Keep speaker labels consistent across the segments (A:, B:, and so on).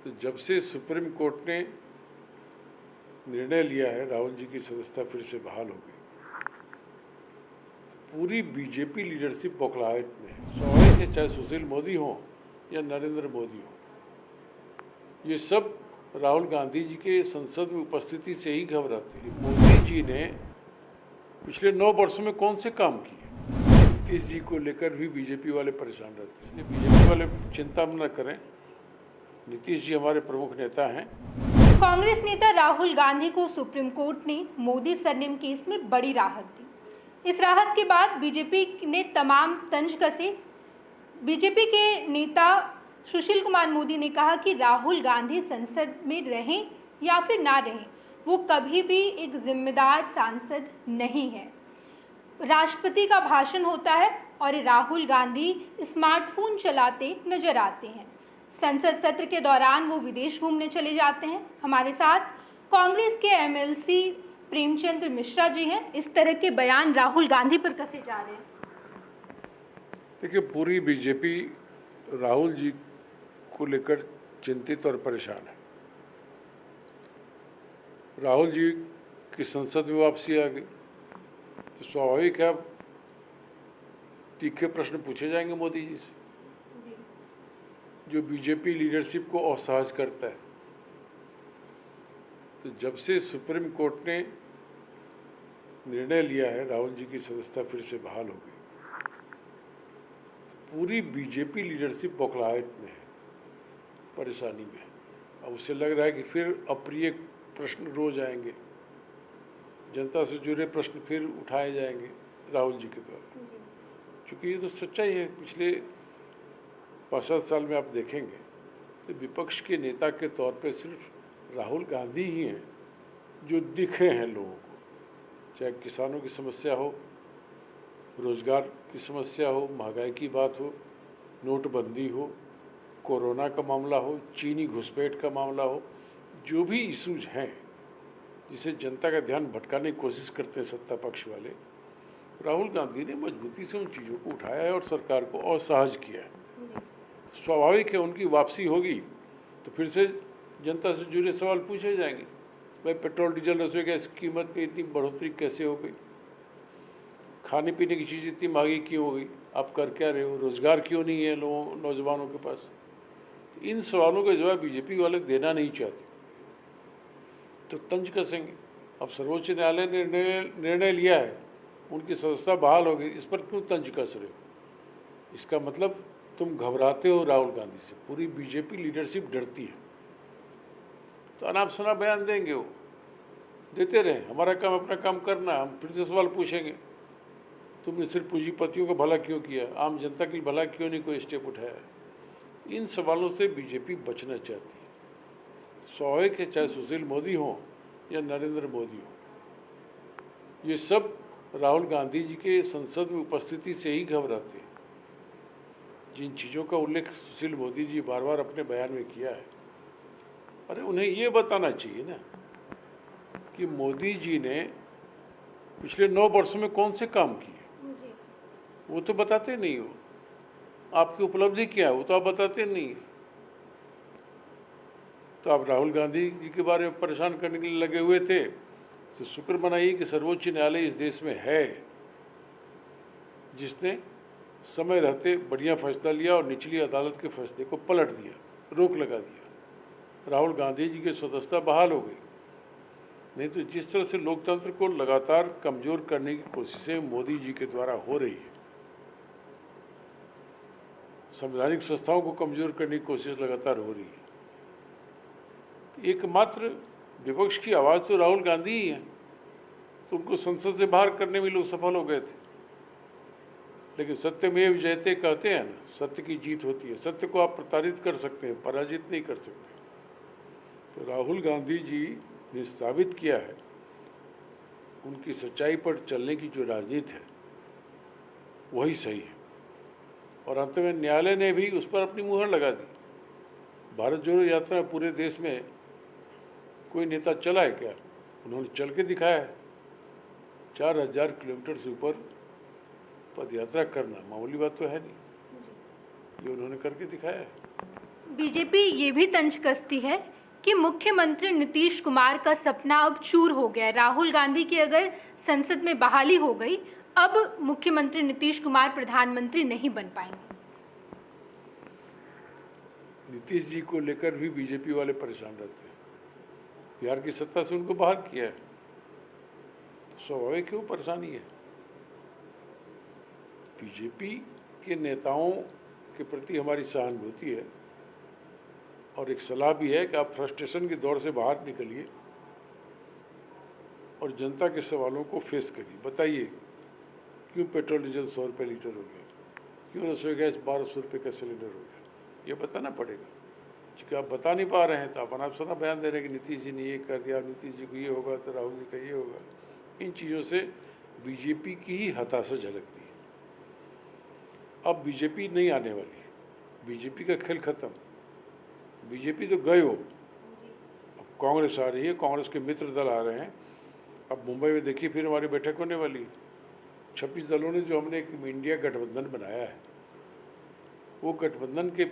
A: तो जब से सुप्रीम कोर्ट ने निर्णय लिया है राहुल जी की सदस्यता फिर से बहाल हो गई, पूरी बीजेपी लीडरशिप बौखलाहट में है। स्वाभाविक है, चाहे सुशील मोदी हो या नरेंद्र मोदी हो, ये सब राहुल गांधी जी के संसद में उपस्थिति से ही घबराते हैं। मोदी जी ने पिछले 9 वर्षों में कौन से काम किए? नीतीश जी को लेकर भी बीजेपी वाले परेशान रहते हैं, इसलिए बीजेपी वाले चिंता न करें, नीतीश जी हमारे प्रमुख नेता हैं।
B: कांग्रेस नेता राहुल गांधी को सुप्रीम कोर्ट ने मोदी सरनेम केस में बड़ी राहत दी। इस राहत के बाद बीजेपी ने तमाम तंज कसे। बीजेपी के नेता सुशील कुमार मोदी ने कहा कि राहुल गांधी संसद में रहें या फिर ना रहें, वो कभी भी एक जिम्मेदार सांसद नहीं है। राष्ट्रपति का भाषण होता है और राहुल गांधी स्मार्टफोन चलाते नजर आते हैं। संसद सत्र के दौरान वो विदेश घूमने चले जाते हैं। हमारे साथ कांग्रेस के एमएलसी प्रेमचंद्र मिश्रा जी हैं। इस तरह के बयान राहुल गांधी पर कसे जा रहे हैं?
A: देखिए, पूरी बीजेपी राहुल जी को लेकर चिंतित और परेशान है। राहुल जी की संसद में वापसी आ गई तो स्वाभाविक है अब तीखे प्रश्न पूछे जाएंगे मोदी जी से, जो बीजेपी लीडरशिप को असहज करता है। तो जब से सुप्रीम कोर्ट ने निर्णय लिया है राहुल जी की सदस्यता फिर से बहाल हो गई, पूरी बीजेपी लीडरशिप बौखलाहट में है, परेशानी में है। अब उससे लग रहा है कि फिर अप्रिय प्रश्न रोज आएंगे, जनता से जुड़े प्रश्न फिर उठाए जाएंगे राहुल जी के द्वारा, क्योंकि ये तो सच्चाई है। पिछले 5-7 साल में आप देखेंगे तो विपक्ष के नेता के तौर पे सिर्फ राहुल गांधी ही हैं जो दिखे हैं लोगों को, चाहे किसानों की समस्या हो, रोजगार की समस्या हो, महंगाई की बात हो, नोटबंदी हो, कोरोना का मामला हो, चीनी घुसपैठ का मामला हो, जो भी इशूज हैं जिसे जनता का ध्यान भटकाने की कोशिश करते हैं सत्ता पक्ष वाले, राहुल गांधी ने मजबूती से उन चीज़ों को उठाया है और सरकार को असहज किया है। स्वाभाविक है उनकी वापसी होगी तो फिर से जनता से जुड़े सवाल पूछे जाएंगे। भाई, पेट्रोल डीजल रसोई गैस की कीमत में इतनी बढ़ोतरी कैसे हो गई? खाने पीने की चीज़ इतनी महंगी क्यों हो गई? आप कर क्या रहे हो? रोजगार क्यों नहीं है लोगों नौजवानों के पास? इन सवालों का जवाब बीजेपी वाले देना नहीं चाहते तो तंज कसेंगे। अब सर्वोच्च न्यायालय ने निर्णय लिया है, उनकी सदस्यता बहाल हो गई, इस पर क्यों तंज कस रहे हो? इसका मतलब तुम घबराते हो राहुल गांधी से। पूरी बीजेपी लीडरशिप डरती है तो अनाप शनाप बयान देंगे, वो देते रहे। हमारा काम अपना काम करना, हम फिर से सवाल पूछेंगे तुमने सिर्फ पूंजीपतियों का भला क्यों किया, आम जनता के लिए भला क्यों नहीं कोई स्टेप उठाया? इन सवालों से बीजेपी बचना चाहती है। स्वाभाविक है, चाहे सुशील मोदी हो या नरेंद्र मोदी हो, ये सब राहुल गांधी जी के संसद में उपस्थिति से ही घबराते हैं। जिन चीज़ों का उल्लेख सुशील मोदी जी बार बार अपने बयान में किया है, अरे उन्हें ये बताना चाहिए ना कि मोदी जी ने पिछले 9 वर्षों में कौन से काम किए, वो तो बताते नहीं हो। आपकी उपलब्धि क्या है वो तो आप बताते नहीं। तो आप राहुल गांधी जी के बारे में परेशान करने के लिए लगे हुए थे, तो शुक्र मनाइए कि सर्वोच्च न्यायालय इस देश में है जिसने समय रहते बढ़िया फैसला लिया और निचली अदालत के फैसले को पलट दिया, रोक लगा दिया। राहुल गांधी जी की सदस्यता बहाल हो गई। नहीं तो जिस तरह से लोकतंत्र को लगातार कमजोर करने की कोशिशें मोदी जी के द्वारा हो रही है, संवैधानिक संस्थाओं को कमजोर करने की कोशिश लगातार हो रही है, एकमात्र विपक्ष की आवाज़ तो राहुल गांधी ही है, तो उनको संसद से बाहर करने में लोग सफल हो गए थे। लेकिन सत्यमेव जयते कहते हैं ना, सत्य की जीत होती है। सत्य को आप प्रताड़ित कर सकते हैं, पराजित नहीं कर सकते। तो राहुल गांधी जी ने साबित किया है उनकी सच्चाई पर चलने की जो राजनीति है वही सही है, और अंत में न्यायालय ने भी उस पर अपनी मुहर लगा दी। भारत जोड़ो यात्रा पूरे देश में कोई नेता चला है क्या? उन्होंने चल के दिखाया है। 4000 किलोमीटर से ऊपर पद यात्रा करना मामूली बात तो है नहीं, ये उन्होंने करके दिखाया है।
B: बीजेपी ये भी तंज कसती है कि मुख्यमंत्री नीतीश कुमार का सपना अब चूर हो गया है। राहुल गांधी की अगर संसद में बहाली हो गई, अब मुख्यमंत्री नीतीश कुमार प्रधानमंत्री नहीं बन पाएंगे।
A: नीतीश जी को लेकर भी बीजेपी वाले परेशान रहते हैं। बिहार की सत्ता से उनको बाहर किया है, तो स्वाभाविक क्यों परेशानी है। बीजेपी के नेताओं के प्रति हमारी सहानुभूति है और एक सलाह भी है कि आप फ्रस्ट्रेशन के दौर से बाहर निकलिए और जनता के सवालों को फेस करिए। बताइए क्यों पेट्रोल डीजल 100 रुपये लीटर हो गया, क्यों रसोई गैस 1200 रुपये का सिलेंडर हो गया, ये बताना पड़ेगा। क्योंकि आप बता नहीं पा रहे हैं तो आप अनाप बयान दे रहे हैं कि नीतीश जी ने ये कर दिया, नीतीश जी को ये होगा तो राहुल जी का ये होगा। इन चीज़ों से बीजेपी की ही हताशा झलकती है। अब बीजेपी नहीं आने वाली है, बीजेपी का खेल खत्म। बीजेपी तो गए हो, अब कांग्रेस आ रही है, कांग्रेस के मित्र दल आ रहे हैं। अब मुंबई में देखिए फिर हमारी बैठक होने वाली है। 26 दलों ने जो हमने एक इंडिया गठबंधन बनाया है, वो गठबंधन के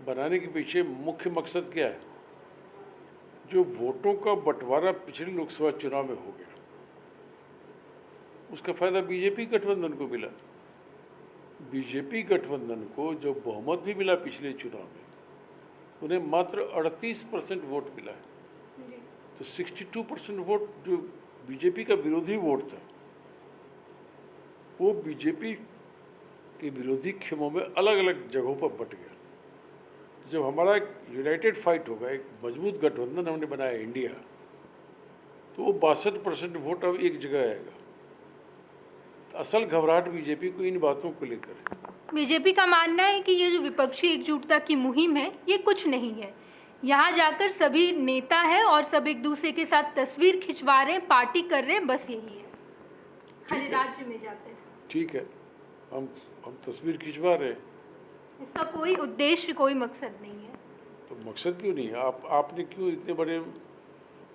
A: बनाने के पीछे मुख्य मकसद क्या है? जो वोटों का बंटवारा पिछले लोकसभा चुनाव में हो गया, उसका फायदा बीजेपी गठबंधन को मिला। बीजेपी गठबंधन को जो बहुमत भी मिला पिछले चुनाव में, उन्हें मात्र 38% वोट मिला है। तो 62% वोट जो बीजेपी का विरोधी वोट था, वो बीजेपी के विरोधी खेमों में अलग अलग जगहों पर बट गया। तो जब हमारा एक यूनाइटेड फाइट होगा, एक मजबूत गठबंधन हमने बनाया इंडिया, तो वो 62% वोट अब एक जगह आएगा। तो असल घबराहट बीजेपी को इन बातों को लेकर है।
B: बीजेपी का मानना है कि ये जो विपक्षी एकजुटता की मुहिम है, ये कुछ नहीं है। यहाँ जाकर सभी नेता हैं और सब एक दूसरे के साथ तस्वीर खिंचवा रहे हैं, पार्टी कर रहे हैं, बस यही है। हर राज्य में जाते हैं।
A: ठीक है, हम तस्वीर खिंचवा रहे हैं,
B: इसका कोई उद्देश्य, कोई मकसद नहीं है।
A: तो मकसद क्यों नहीं है? आपने क्यों इतने बड़े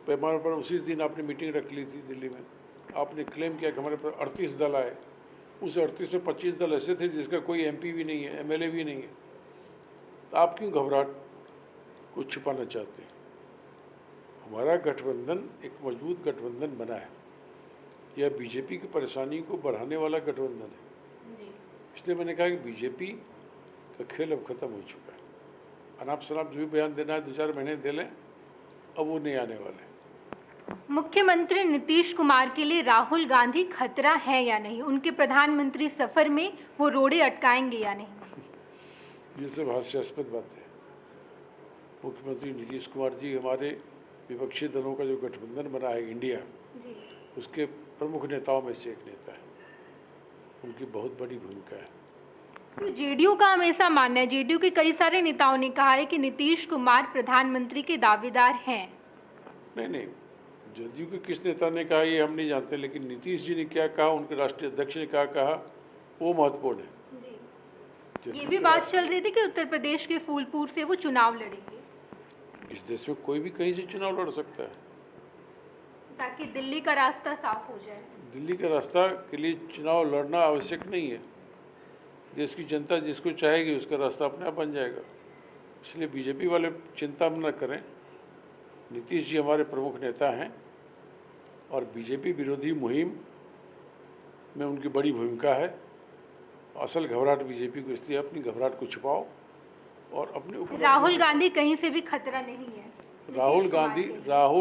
A: पैमाने पर उसी दिन आपने मीटिंग रख ली थी दिल्ली में? आपने क्लेम किया कि हमारे पास 38 दल आए, उस 38 में 25 दल ऐसे थे जिसका कोई एमपी भी नहीं है, एमएलए भी नहीं है। तो आप क्यों घबराहट को छिपाना चाहते हैं? हमारा गठबंधन एक मजबूत गठबंधन बना है, यह बीजेपी की परेशानी को बढ़ाने वाला गठबंधन है। इसलिए मैंने कहा कि बीजेपी का खेल अब खत्म हो चुका है। अनाप शनाप जो भी बयान देना है 2-4 महीने दे लें, अब वो नहीं आने वाले।
B: मुख्यमंत्री नीतीश कुमार के लिए राहुल गांधी खतरा है या नहीं? उनके प्रधानमंत्री सफर में वो रोड़े अटकाएंगे या नहीं?
A: ये सब हास्यास्पद बात है। मुख्यमंत्री नीतीश कुमार जी हमारे विपक्षी दलों का जो गठबंधन बना है इंडिया, उसके प्रमुख नेताओं में से एक नेता है। उनकी बहुत बड़ी भूमिका है।
B: तो जेडीयू का हमेशा मानना है, जेडीयू के कई सारे नेताओं ने कहा है कि नीतीश कुमार प्रधानमंत्री के दावेदार हैं।
A: नहीं, जदयू के किस नेता ने कहा ये हम नहीं जानते, लेकिन नीतीश जी ने क्या कहा, उनके राष्ट्रीय अध्यक्ष ने क्या कहा, वो महत्वपूर्ण है।
B: ये भी बात चल रही थी कि उत्तर प्रदेश के फूलपुर से वो चुनाव लड़ेंगे।
A: इस देश में कोई भी कहीं से चुनाव लड़ सकता है,
B: ताकि दिल्ली का रास्ता साफ हो जाए।
A: दिल्ली का रास्ता के लिए चुनाव लड़ना आवश्यक नहीं है। देश की जनता जिसको चाहेगी उसका रास्ता अपने आप बन जाएगा। इसलिए बीजेपी वाले चिंता न करें। नीतीश जी हमारे प्रमुख नेता हैं और बीजेपी विरोधी मुहिम में उनकी बड़ी भूमिका है। असल घबराहट बीजेपी को, इसलिए अपनी घबराहट को छुपाओ और अपने ऊपर।
B: राहुल गांधी कहीं से भी खतरा नहीं है।
A: राहुल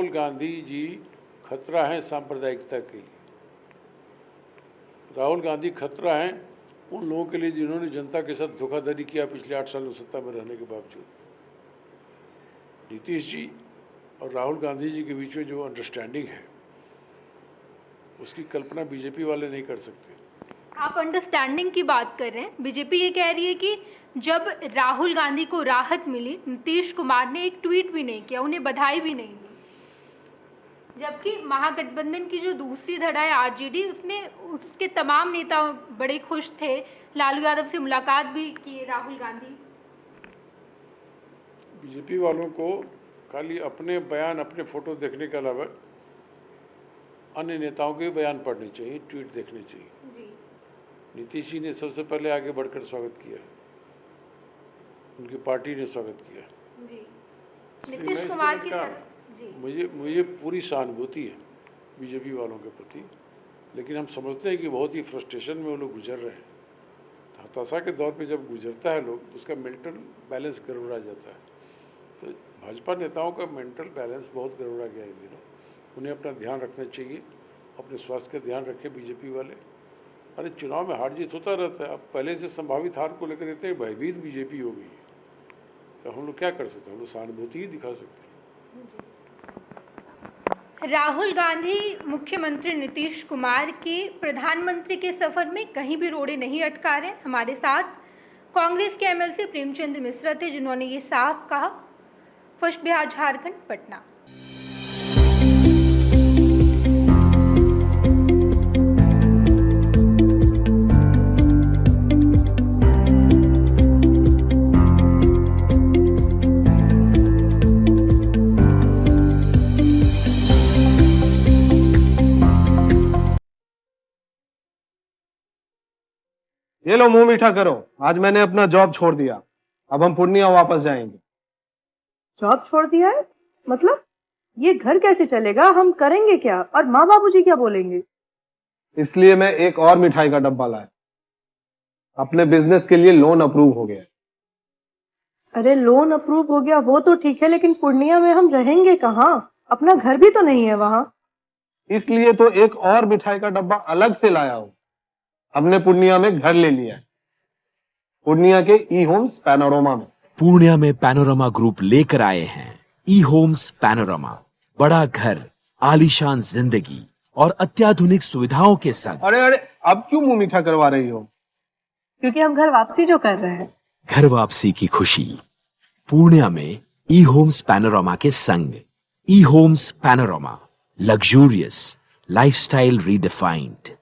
A: गांधी जी खतरा है सांप्रदायिकता के लिए। राहुल गांधी खतरा है उन लोगों के लिए जिन्होंने जनता के साथ धोखाधड़ी किया पिछले 8 सालों सत्ता में रहने के बावजूद। नीतीश जी और राहुल गांधी जी के बीच में जो अंडरस्टैंडिंग है, उसकी कल्पना बीजेपी वाले नहीं कर सकते।
B: आप अंडरस्टैंडिंग की बात कर रहे हैं। बीजेपी ये कह रही है कि जब राहुल गांधी को राहत मिली, नीतीश कुमार ने एक ट्वीट भी नहीं किया, उन्हें बधाई भी नहीं दी। जबकि महागठबंधन की जो दूसरी धड़ा है आरजेडी, उसके तमाम नेता बड़े खुश थे। लालू यादव से मुलाकात भी की राहुल गांधी।
A: बीजेपी वालों को खाली अपने बयान, अपने फोटो देखने के अलावा अन्य नेताओं के बयान पढ़ने चाहिए, ट्वीट देखने चाहिए। नीतीश जी ने सबसे पहले आगे बढ़कर स्वागत किया। उनकी पार्टी ने स्वागत किया।
B: जी।
A: इसलिए
B: नीतीश
A: मैं
B: कुमार
A: इसलिए
B: की
A: क्या-
B: तरफ जी
A: मुझे पूरी सहानुभूति है बीजेपी वालों के प्रति, लेकिन हम समझते हैं कि बहुत ही फ्रस्ट्रेशन में वो लोग गुजर रहे हैं। हताशा के दौर पे जब गुजरता है लोग तो उसका मेंटल बैलेंस गड़बड़ा जाता है। तो भाजपा नेताओं का मेंटल बैलेंस बहुत गड़बड़ा गया इन दिनों। उन्हें अपना ध्यान रखना चाहिए, अपने स्वास्थ्य का ध्यान रखें बीजेपी वाले। अरे चुनाव में हार जीत होता रहता है। अब पहले से संभावित हार को लेकर इतने भयभीत बीजेपी हो गई है, तो हम लोग क्या कर सकते हैं? हम लोग सहानुभूति ही दिखा सकते हैं।
B: राहुल गांधी मुख्यमंत्री नीतीश कुमार के प्रधानमंत्री के सफर में कहीं भी रोड़े नहीं अटका रहे। हमारे साथ कांग्रेस के एमएलसी प्रेमचंद्र मिश्रा थे, जिन्होंने ये साफ कहा। फर्स्ट बिहार झारखंड, पटना।
C: ये लो मुंह मीठा करो, आज मैंने अपना जॉब छोड़ दिया। अब हम पूर्णिया वापस जाएंगे।
D: जॉब छोड़ दिया है? मतलब ये घर कैसे चलेगा? हम करेंगे क्या? और माँ बाबूजी क्या बोलेंगे?
C: इसलिए मैं एक और मिठाई का डब्बा लाया। अपने बिजनेस के लिए लोन अप्रूव हो गया।
D: अरे लोन अप्रूव हो गया वो तो ठीक है, लेकिन पूर्णिया में हम रहेंगे कहाँ? अपना घर भी तो नहीं है वहाँ।
C: इसलिए तो एक और मिठाई का डब्बा अलग से लाया हूँ। हमने पूर्णिया में घर ले लिया है, पूर्णिया के ई होम्स पैनोरमा में।
E: पूर्णिया में पैनोरमा ग्रुप लेकर आए हैं ई होम्स पैनोरमा। बड़ा घर, आलीशान जिंदगी और अत्याधुनिक सुविधाओं के संग।
C: अरे अरे, अब क्यों मुंह मीठा करवा रही हो?
D: क्योंकि हम घर वापसी जो कर रहे हैं।
E: घर वापसी की खुशी पूर्णिया में ई होम्स पैनोरमा के संग। ई homes panorama, luxurious lifestyle redefined.